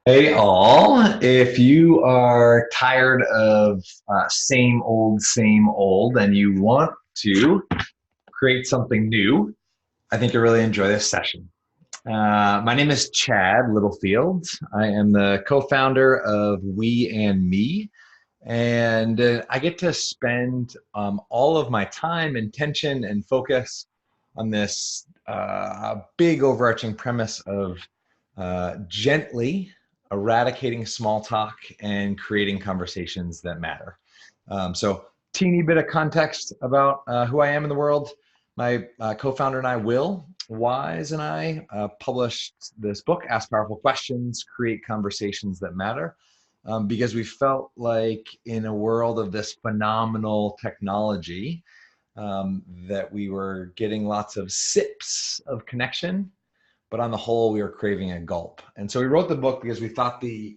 Hey all, if you are tired of same old, and you want to create something new, I think you'll really enjoy this session. My name is Chad Littlefield. I am the co-founder of We and Me, and I get to spend all of my time, intention, and focus on this big overarching premise of gently eradicating small talk and creating conversations that matter. Teeny bit of context about who I am in the world. My co-founder and I, Will Wise, and I published this book, Ask Powerful Questions, Create Conversations That Matter, because we felt like in a world of this phenomenal technology, that we were getting lots of sips of connection, but on the whole, we were craving a gulp. And so we wrote the book because we thought the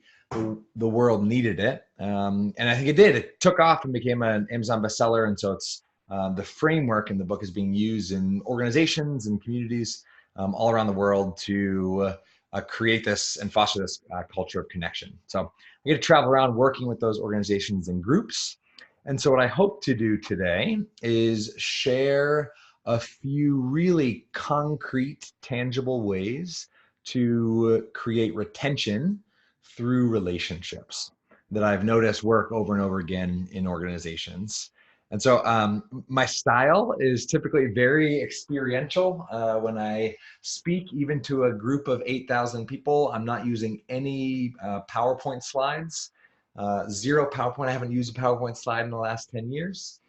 world needed it, and I think it did. It took off and became an Amazon bestseller, and so it's the framework in the book is being used in organizations and communities all around the world to create this and foster this culture of connection. So we get to travel around working with those organizations and groups. And so what I hope to do today is share a few really concrete, tangible ways to create retention through relationships that I've noticed work over and over again in organizations. And so my style is typically very experiential. When I speak even to a group of 8,000 people, I'm not using any PowerPoint slides. Zero PowerPoint. I haven't used a PowerPoint slide in the last 10 years.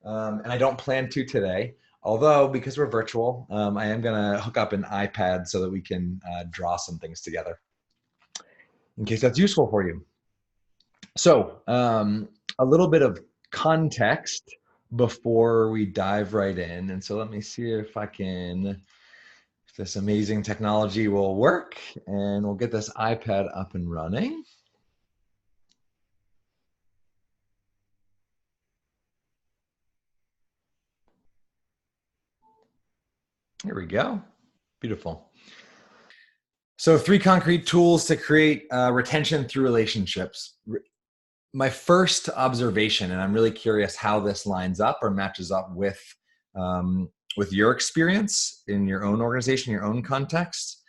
And I don't plan to today. Although, because we're virtual, I am going to hook up an iPad so that we can draw some things together in case that's useful for you. So, a little bit of context before we dive right in. And so, let me see if this amazing technology will work, and we'll get this iPad up and running. Here we go. Beautiful. So, three concrete tools to create retention through relationships. My first observation, and I'm really curious how this lines up or matches up with your experience in your own organization, your own context.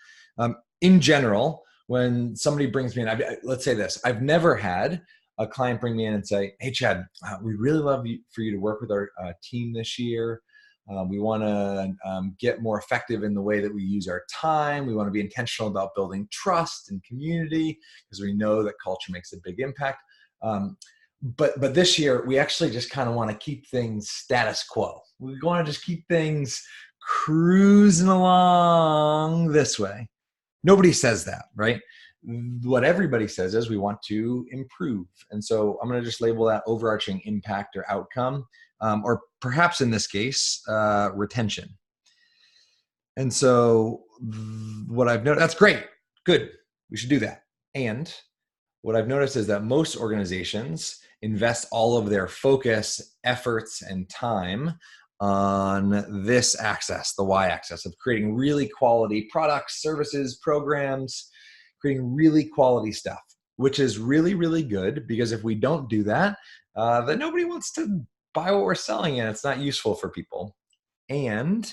In general, when somebody brings me in, let's say this: I've never had a client bring me in and say, "Hey, Chad, we really love for you to work with our team this year. We want to get more effective in the way that we use our time. We want to be intentional about building trust and community because we know that culture makes a big impact. But this year, we actually just kind of want to keep things status quo. We want to just keep things cruising along this way." Nobody says that, right? What everybody says is we want to improve. And so I'm going to just label that overarching impact or outcome, or perhaps in this case, retention. And so what I've noticed, that's great. Good. We should do that. And what I've noticed is that most organizations invest all of their focus, efforts, and time on this axis, the Y axis, of creating really quality products, services, programs, creating really quality stuff, which is really, really good because if we don't do that, then nobody wants to buy what we're selling and it's not useful for people. And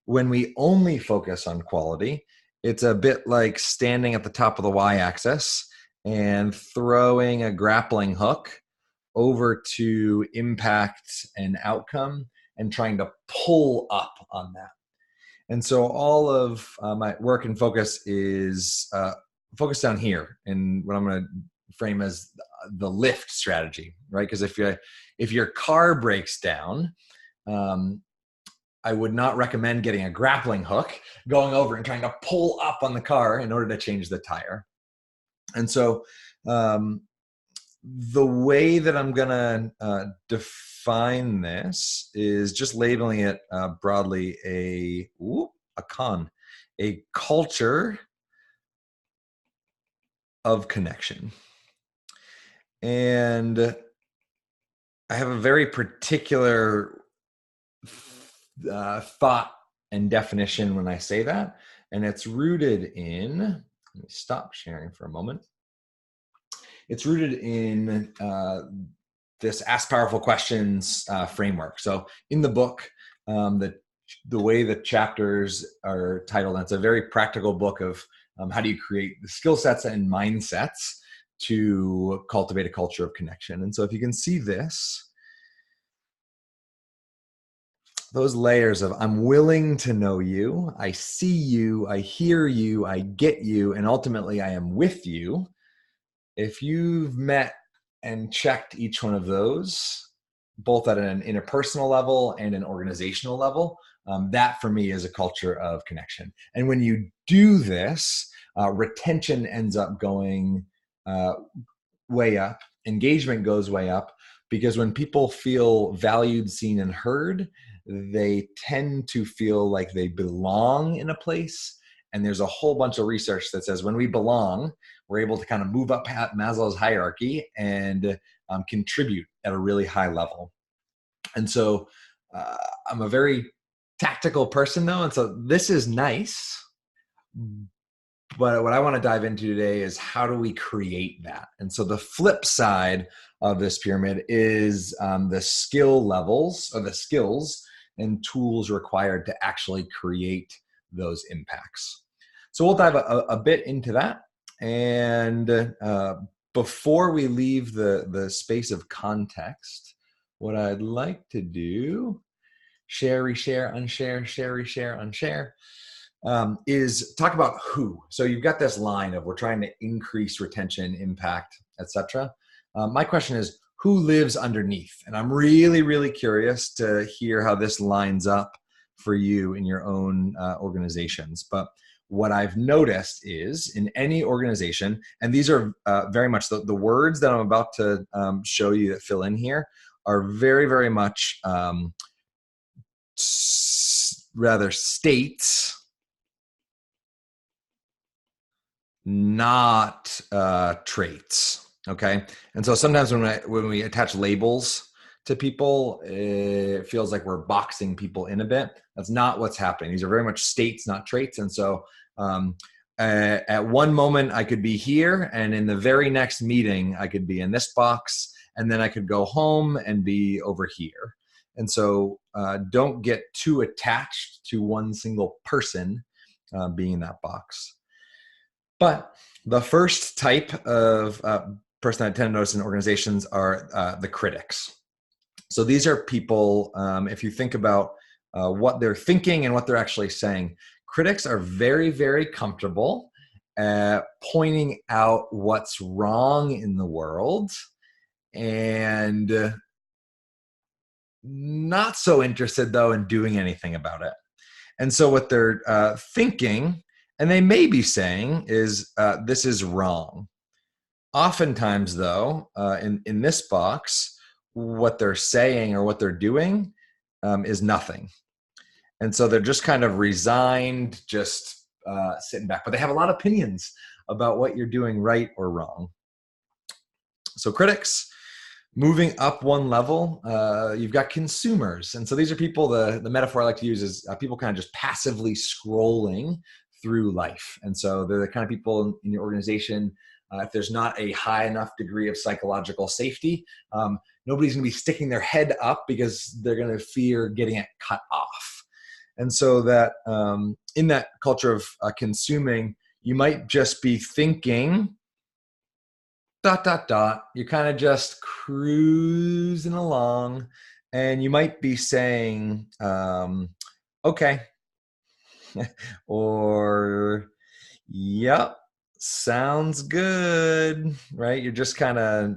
when we only focus on quality, it's a bit like standing at the top of the Y axis and throwing a grappling hook over to impact and outcome and trying to pull up on that. And so all of my work and focus is focused down here in what I'm going to frame as the lift strategy, right? Because if your car breaks down, I would not recommend getting a grappling hook, going over and trying to pull up on the car in order to change the tire. And so the way that I'm going to define this is just labeling it broadly a culture of connection. And I have a very particular thought and definition when I say that, and it's rooted in, let me stop sharing for a moment. it's rooted in this Ask Powerful Questions framework. So in the book, the way the chapters are titled, and it's a very practical book of how do you create the skill sets and mindsets to cultivate a culture of connection. And so if you can see this, those layers of I'm willing to know you, I see you, I hear you, I get you, and ultimately I am with you. If you've met and checked each one of those, both at an interpersonal level and an organizational level, that for me is a culture of connection. And when you do this, retention ends up going way up, engagement goes way up, because when people feel valued, seen, and heard, they tend to feel like they belong in a place. And there's a whole bunch of research that says when we belong, we're able to kind of move up Maslow's hierarchy and contribute at a really high level. And so I'm a very tactical person though. And so this is nice. But what I want to dive into today is how do we create that? And so the flip side of this pyramid is the skill levels or the skills and tools required to actually create those impacts. So we'll dive a bit into that. And before we leave the space of context, what I'd like to do, share, reshare, unshare, share, reshare, unshare, is talk about who. So you've got this line of we're trying to increase retention, impact, etc. My question is, who lives underneath? And I'm really, really curious to hear how this lines up for you in your own organizations. But what I've noticed is in any organization, and these are very much the words that I'm about to show you that fill in here are very, very much rather states, not traits. Okay. And so sometimes when we attach labels to people, it feels like we're boxing people in a bit. That's not what's happening. These are very much states, not traits. And so at one moment I could be here, and in the very next meeting I could be in this box, and then I could go home and be over here. And so don't get too attached to one single person being in that box. But the first type of person I tend to notice in organizations are the critics. So these are people, if you think about what they're thinking and what they're actually saying, critics are very, very comfortable pointing out what's wrong in the world and not so interested, though, in doing anything about it. And so what they're thinking, and they may be saying, is this is wrong. Oftentimes, though, in this box, what they're saying or what they're doing is nothing. And so they're just kind of resigned, just sitting back. But they have a lot of opinions about what you're doing right or wrong. So critics. Moving up one level, you've got consumers. And so these are people, the metaphor I like to use is people kind of just passively scrolling through life. And so they're the kind of people in your organization, if there's not a high enough degree of psychological safety, nobody's going to be sticking their head up because they're going to fear getting it cut off. And so that in that culture of consuming, you might just be thinking, ... You're kind of just cruising along, and you might be saying, okay, or yep, sounds good, right? You're just kind of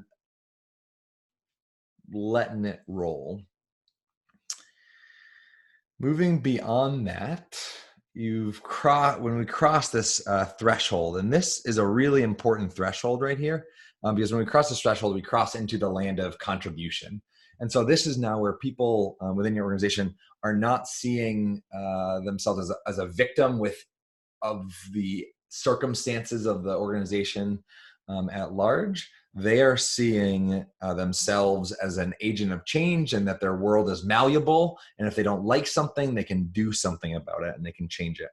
letting it roll. Moving beyond that, when we cross this threshold, and this is a really important threshold right here, because when we cross this threshold, we cross into the land of contribution. And so this is now where people within your organization are not seeing themselves as a victim of the circumstances of the organization at large. They are seeing themselves as an agent of change, and that their world is malleable. And if they don't like something, they can do something about it and they can change it.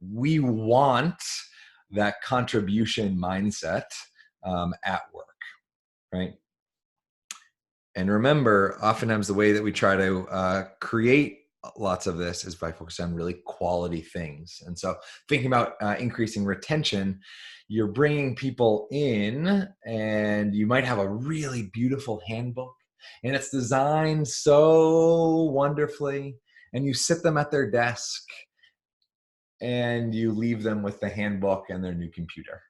We want that contribution mindset at work. right? And remember, oftentimes the way that we try to create lots of this is by focusing on really quality things. And so thinking about increasing retention, you're bringing people in and you might have a really beautiful handbook and it's designed so wonderfully, and you sit them at their desk and you leave them with the handbook and their new computer.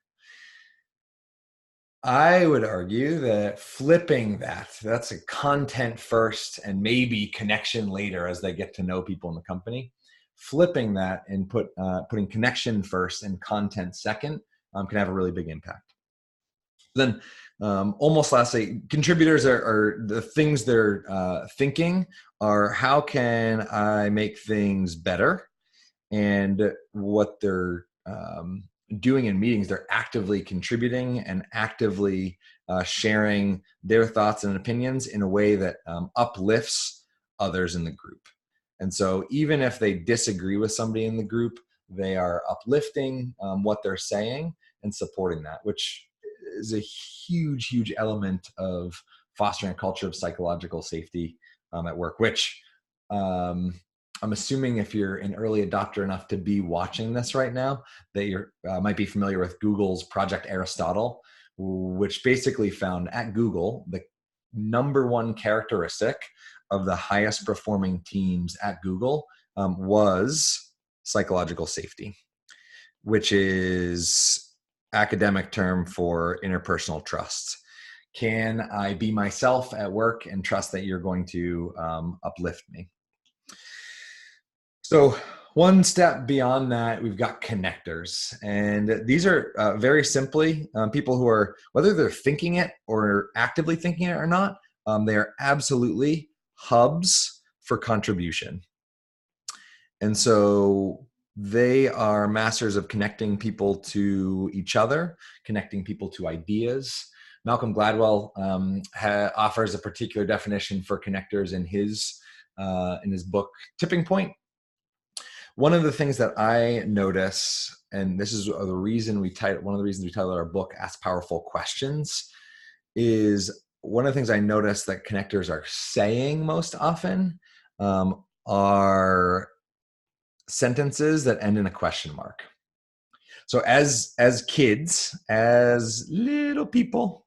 I would argue that flipping that's a content first and maybe connection later as they get to know people in the company. Flipping that and putting connection first and content second can have a really big impact. Then almost lastly, contributors are the things they're thinking are, how can I make things better? And what they're doing in meetings, they're actively contributing and actively sharing their thoughts and opinions in a way that uplifts others in the group. And so even if they disagree with somebody in the group, they are uplifting what they're saying and supporting that, which is a huge, huge element of fostering a culture of psychological safety at work, which I'm assuming if you're an early adopter enough to be watching this right now, that you might be familiar with Google's Project Aristotle, which basically found at Google the number one characteristic of the highest performing teams at Google was psychological safety, which is academic term for interpersonal trust. Can I be myself at work and trust that you're going to uplift me? So one step beyond that, we've got connectors. And these are very simply people who are, whether they're thinking it or actively thinking it or not, they are absolutely hubs for contribution. And so they are masters of connecting people to each other, connecting people to ideas. Malcolm Gladwell offers a particular definition for connectors in his book, Tipping Point. One of the things that I notice, and this is one of the reasons we titled our book Ask Powerful Questions, is one of the things I notice that connectors are saying most often are sentences that end in a question mark. So as kids, as little people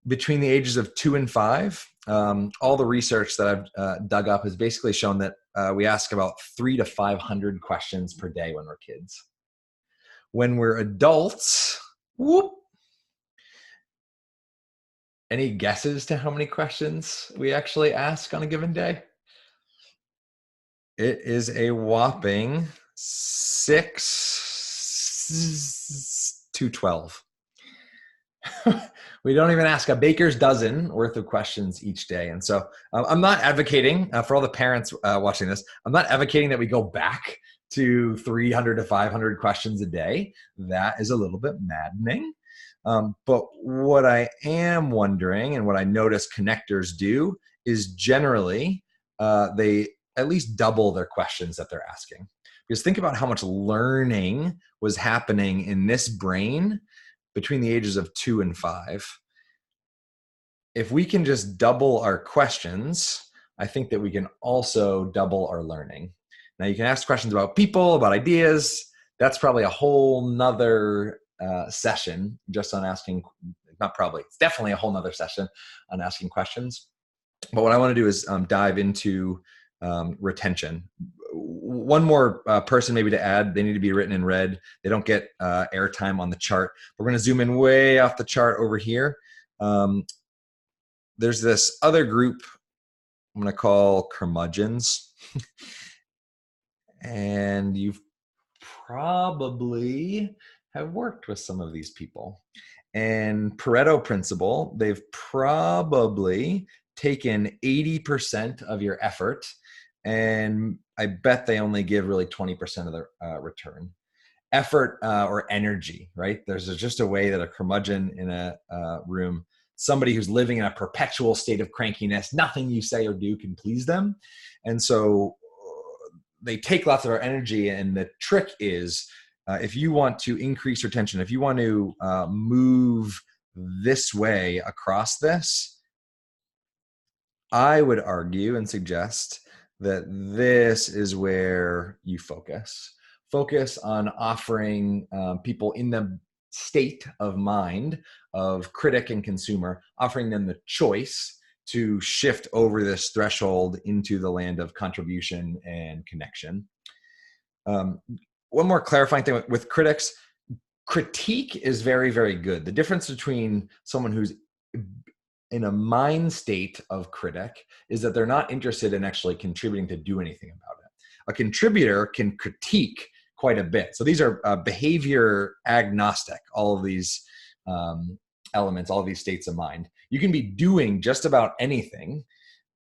between the ages of 2 and 5, all the research that I've dug up has basically shown that we ask about 300 to 500 questions per day when we're kids. When we're adults, any guesses to how many questions we actually ask on a given day? It is a whopping 6 to 12. We don't even ask a baker's dozen worth of questions each day. And so I'm not advocating for all the parents watching this, I'm not advocating that we go back to 300 to 500 questions a day. That is a little bit maddening. But what I am wondering, and what I notice connectors do, is generally they at least double their questions that they're asking. Because think about how much learning was happening in this brain between the ages of 2 and 5. If we can just double our questions, I think that we can also double our learning. Now you can ask questions about people, about ideas. That's probably a whole nother session just on asking, not probably, it's definitely a whole nother session on asking questions. But what I want to do is dive into retention. One more person maybe to add, they need to be written in red. They don't get airtime on the chart. We're going to zoom in way off the chart over here. There's this other group I'm going to call Curmudgeons. And you've probably have worked with some of these people. And Pareto principle, they've probably taken 80% of your effort, and I bet they only give really 20% of the return. Effort or energy, right? There's just a way that a curmudgeon in a room, somebody who's living in a perpetual state of crankiness, nothing you say or do can please them. And so they take lots of our energy. And the trick is, if you want to increase retention, if you want to move this way across this, I would argue and suggest that this is where you focus. Focus on offering people in the state of mind of critic and consumer, offering them the choice to shift over this threshold into the land of contribution and connection. One more clarifying thing with critics, critique is very, very good. The difference between someone who's in a mind state of critic is that they're not interested in actually contributing to do anything about it. A contributor can critique quite a bit. So these are behavior agnostic, all of these elements, all of these states of mind. You can be doing just about anything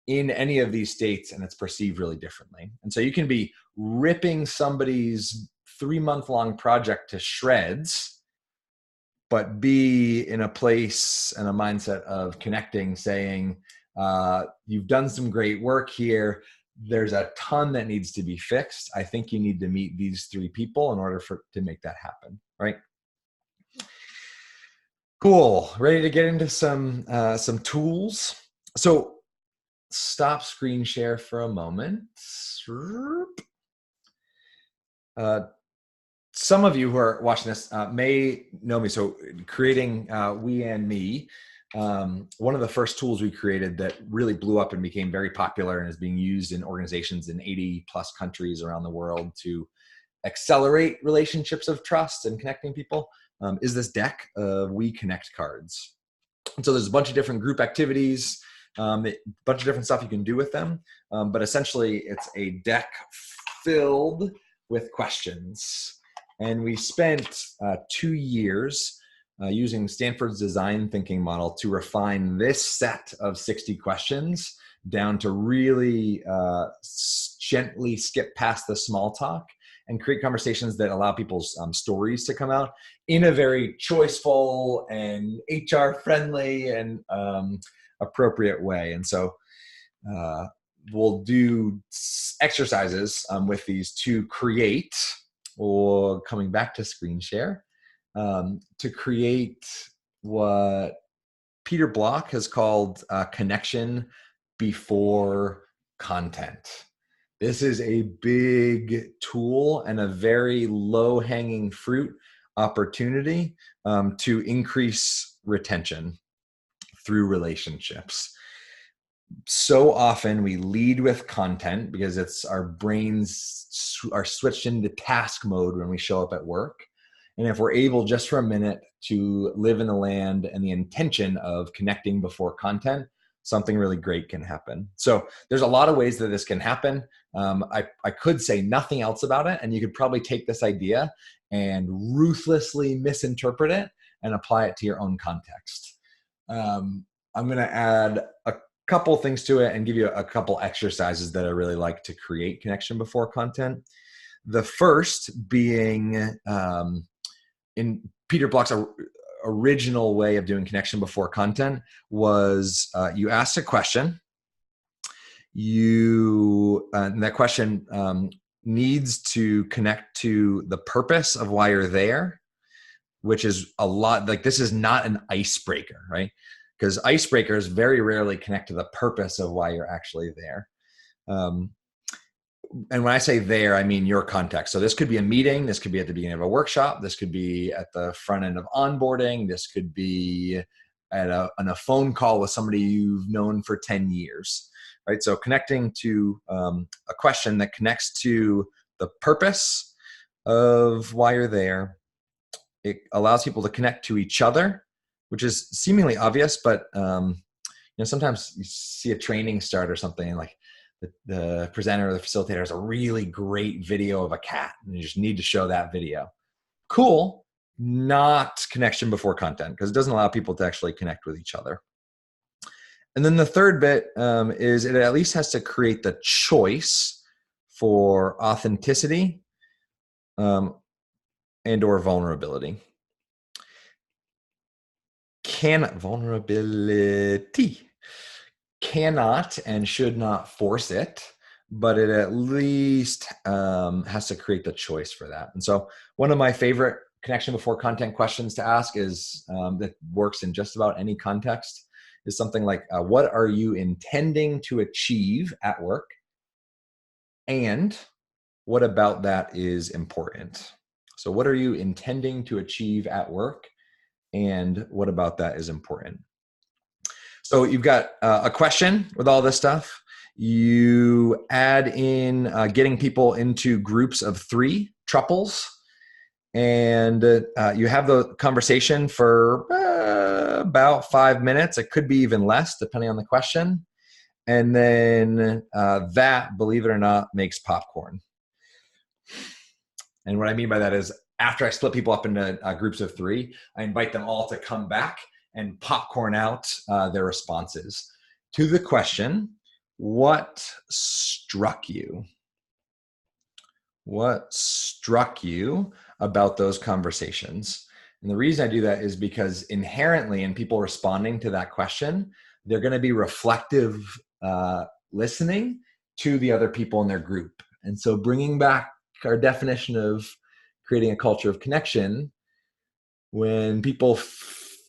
in any of these states and it's perceived really differently. And so you can be ripping somebody's 3-month-long project to shreds, but be in a place and a mindset of connecting, saying, you've done some great work here. There's a ton that needs to be fixed. I think you need to meet these 3 people in order to make that happen, right? Cool. Ready to get into some tools. So stop screen share for a moment. Some of you who are watching this may know me. So creating We and Me, one of the first tools we created that really blew up and became very popular and is being used in organizations in 80 plus countries around the world to accelerate relationships of trust and connecting people is this deck of We Connect cards. And so there's a bunch of different group activities, a bunch of different stuff you can do with them. But essentially it's a deck filled with questions. And we spent 2 years using Stanford's design thinking model to refine this set of 60 questions down to really gently skip past the small talk and create conversations that allow people's stories to come out in a very choiceful and HR friendly and appropriate way. And so we'll do exercises with these to create, or coming back to screen share, to create what Peter Block has called connection before content. This is a big tool and a very low-hanging fruit opportunity to increase retention through relationships. So often we lead with content because it's our brains are switched into task mode when we show up at work. And if we're able just for a minute to live in the land and the intention of connecting before content, something really great can happen. So there's a lot of ways that this can happen. I could say nothing else about it, and you could probably take this idea and ruthlessly misinterpret it and apply it to your own context. I'm going to add a couple things to it and give you a couple exercises that I really like to create connection before content. The first being in Peter Block's original way of doing connection before content was you ask a question. And that question needs to connect to the purpose of why you're there, which is a lot like this is not an icebreaker, right? Because icebreakers very rarely connect to the purpose of why you're actually there. And when I say there, I mean your context. So this could be a meeting. This could be at the beginning of a workshop. This could be at the front end of onboarding. This could be on a phone call with somebody you've known for 10 years, right? So connecting to a question that connects to the purpose of why you're there. It allows people to connect to each other, which is seemingly obvious, but sometimes you see a training start or something like the presenter or the facilitator has a really great video of a cat and you just need to show that video. Cool, not connection before content because it doesn't allow people to actually connect with each other. And then the third bit is it at least has to create the choice for authenticity and or vulnerability. Vulnerability cannot and should not force it, but it at least has to create the choice for that. And so one of my favorite connection before content questions to ask is that works in just about any context is something like, what are you intending to achieve at work? And what about that is important? So what are you intending to achieve at work? And what about that is important? So you've got a question with all this stuff. You add in getting people into groups of 3 truples, and you have the conversation for about 5 minutes. It could be even less depending on the question. And then that, believe it or not, makes popcorn. And what I mean by that is after I split people up into groups of 3, I invite them all to come back and popcorn out their responses to the question, what struck you? What struck you about those conversations? And the reason I do that is because inherently in people responding to that question, they're going to be reflective listening to the other people in their group. And so bringing back our definition of creating a culture of connection, when people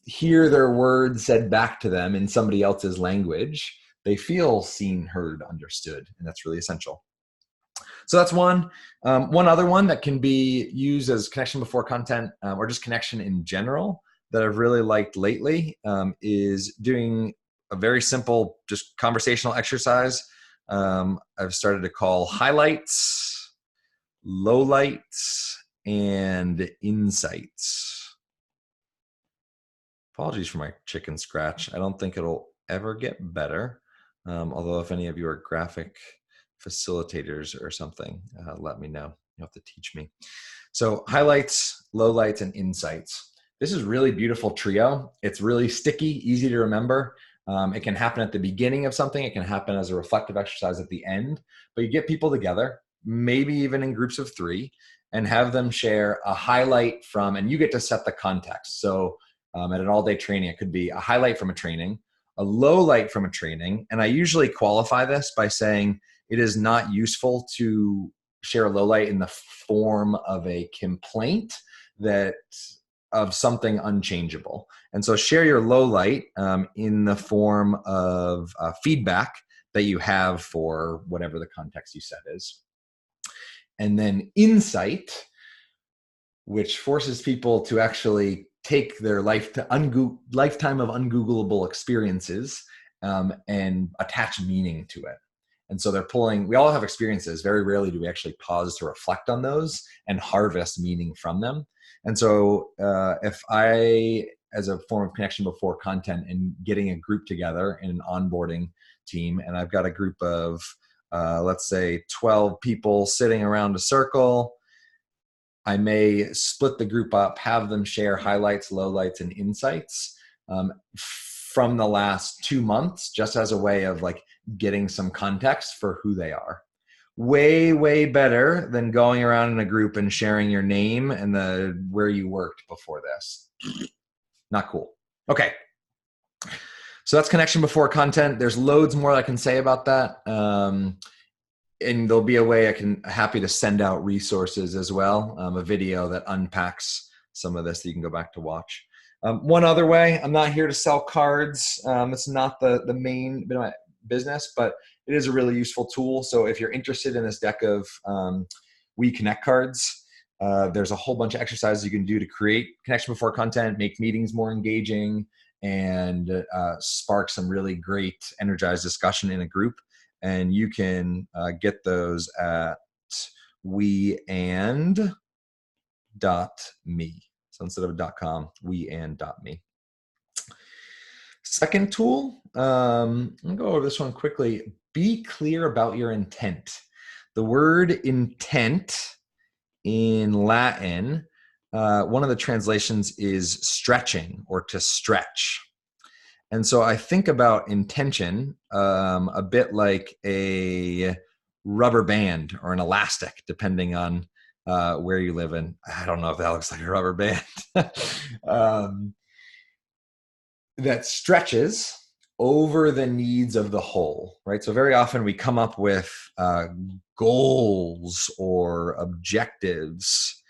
hear their words said back to them in somebody else's language, they feel seen, heard, understood, and that's really essential. So that's one. One other one that can be used as connection before content or just connection in general that I've really liked lately is doing a very simple, just conversational exercise. I've started to call highlights, lowlights, and insights. Apologies for my chicken scratch. I don't think it'll ever get better. Although if any of you are graphic facilitators or something, let me know. You'll have to teach me. So highlights, lowlights, and insights. This is really beautiful trio. It's really sticky, easy to remember. It can happen at the beginning of something. It can happen as a reflective exercise at the end. But you get people together, maybe even in groups of 3, and have them share a highlight from, and you get to set the context. So at an all-day training, it could be a highlight from a training, a low light from a training. And I usually qualify this by saying it is not useful to share a low light in the form of a complaint that of something unchangeable. And so share your low light in the form of feedback that you have for whatever the context you set is. And then insight, which forces people to actually take their lifetime of ungoogleable experiences and attach meaning to it. And so we all have experiences. Very rarely do we actually pause to reflect on those and harvest meaning from them. And so if I, as a form of connection before content and getting a group together in an onboarding team, and I've got a group of, let's say 12 people sitting around a circle, I may split the group up, have them share highlights, lowlights, and insights from the last 2 months, just as a way of like getting some context for who they are. Way, way better than going around in a group and sharing your name and where you worked before this. Not cool. Okay. So that's connection before content. There's loads more I can say about that. And there'll be a way happy to send out resources as well, a video that unpacks some of this that you can go back to watch. One other way, I'm not here to sell cards. It's not the main bit of my business, but it is a really useful tool. So if you're interested in this deck of We Connect cards, there's a whole bunch of exercises you can do to create connection before content, make meetings more engaging, and spark some really great energized discussion in a group. And you can get those at weand.me. So instead of .com, weand.me. Second tool, I'll go over this one quickly. Be clear about your intent. The word intent in Latin, one of the translations is stretching or to stretch. And so I think about intention a bit like a rubber band or an elastic, depending on where you live in. I don't know if that looks like a rubber band. That stretches over the needs of the whole, right? So very often we come up with goals or objectives,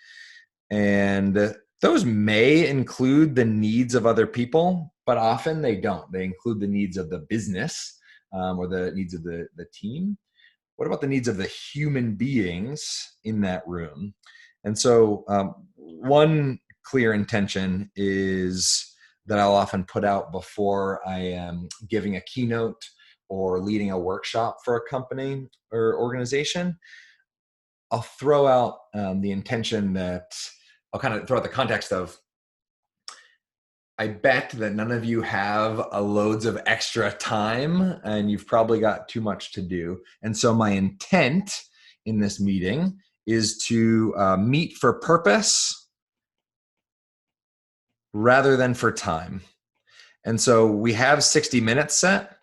and Those may include the needs of other people, but often they don't. They include the needs of the business or the needs of the team. What about the needs of the human beings in that room? And so one clear intention is that I'll often put out before I am giving a keynote or leading a workshop for a company or organization. I'll throw out the intention that I'll kind of throw out the context of, I bet that none of you have loads of extra time and you've probably got too much to do. And so my intent in this meeting is to meet for purpose rather than for time. And so we have 60 minutes set,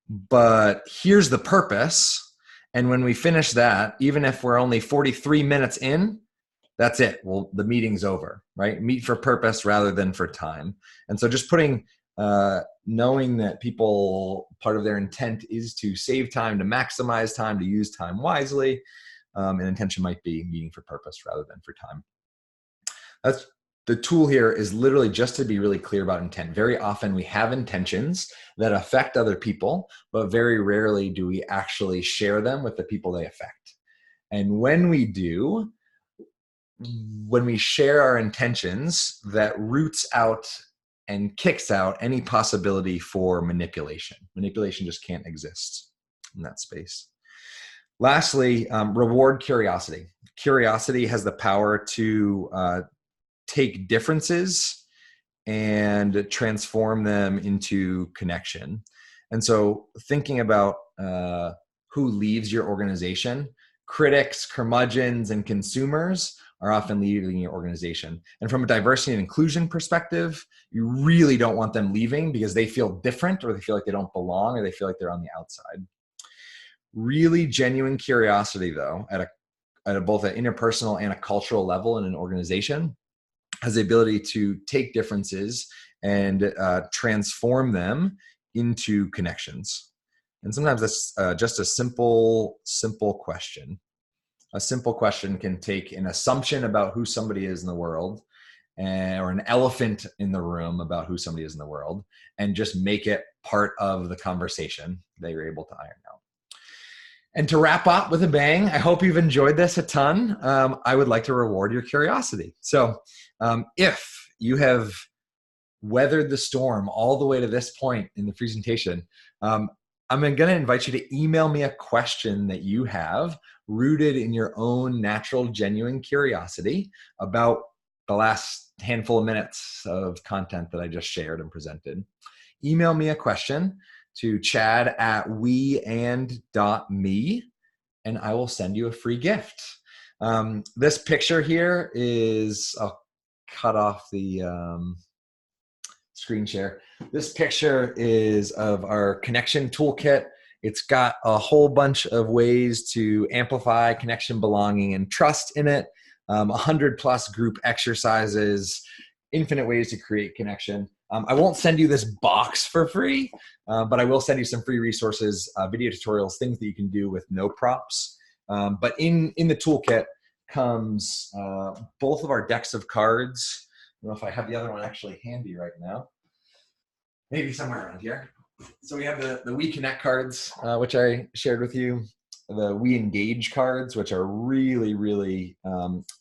but here's the purpose. And when we finish that, even if we're only 43 minutes in, that's it. Well, the meeting's over, right? Meet for purpose rather than for time. And so just putting, knowing that people, part of their intent is to save time, to maximize time, to use time wisely. An intention might be meeting for purpose rather than for time. That's the tool here is literally just to be really clear about intent. Very often we have intentions that affect other people, but very rarely do we actually share them with the people they affect. And when we do, when we share our intentions, that roots out and kicks out any possibility for manipulation. Manipulation just can't exist in that space. Lastly, reward curiosity. Curiosity has the power to take differences and transform them into connection. And so thinking about who leaves your organization, critics, curmudgeons, and consumers are often leaving your organization. And from a diversity and inclusion perspective, you really don't want them leaving because they feel different or they feel like they don't belong or they feel like they're on the outside. Really genuine curiosity, though, at both an interpersonal and a cultural level in an organization has the ability to take differences and transform them into connections. And sometimes that's just a simple question. A simple question can take an assumption about who somebody is in the world or an elephant in the room about who somebody is in the world and just make it part of the conversation that you're able to iron out. And to wrap up with a bang, I hope you've enjoyed this a ton. I would like to reward your curiosity. So if you have weathered the storm all the way to this point in the presentation, I'm going to invite you to email me a question that you have rooted in your own natural, genuine curiosity about the last handful of minutes of content that I just shared and presented. Email me a question to chad@weand.me, and I will send you a free gift. This picture here is, I'll cut off the screen share. This picture is of our connection toolkit. It's got a whole bunch of ways to amplify connection, belonging, and trust in it. 100+ group exercises, infinite ways to create connection. I won't send you this box for free, but I will send you some free resources, video tutorials, things that you can do with no props. But in the toolkit comes both of our decks of cards. I don't know if I have the other one actually handy right now. Maybe somewhere around here. So we have the We Connect cards, which I shared with you. The We Engage cards, which are really, really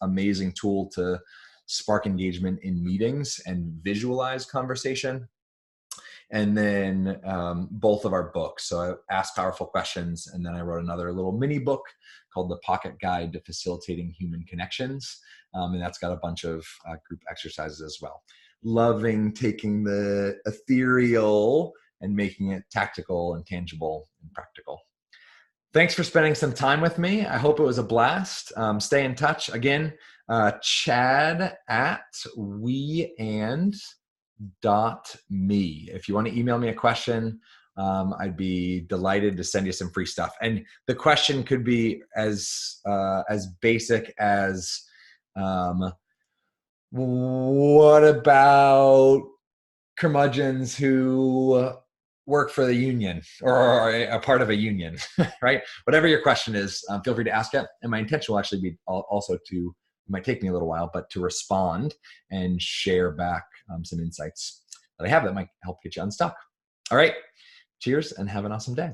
amazing tool to spark engagement in meetings and visualize conversation. And then both of our books. So I asked powerful questions, and then I wrote another little mini book called The Pocket Guide to Facilitating Human Connections. And that's got a bunch of group exercises as well. Loving taking the ethereal and making it tactical and tangible and practical. Thanks for spending some time with me. I hope it was a blast. Stay in touch. Again, chad@weand.me. If you want to email me a question, I'd be delighted to send you some free stuff. And the question could be as basic as, what about curmudgeons who work for the union or are a part of a union, right? Whatever your question is, feel free to ask it. And my intention will actually be also to might take me a little while, but to respond and share back some insights that I have that might help get you unstuck. All right. Cheers and have an awesome day.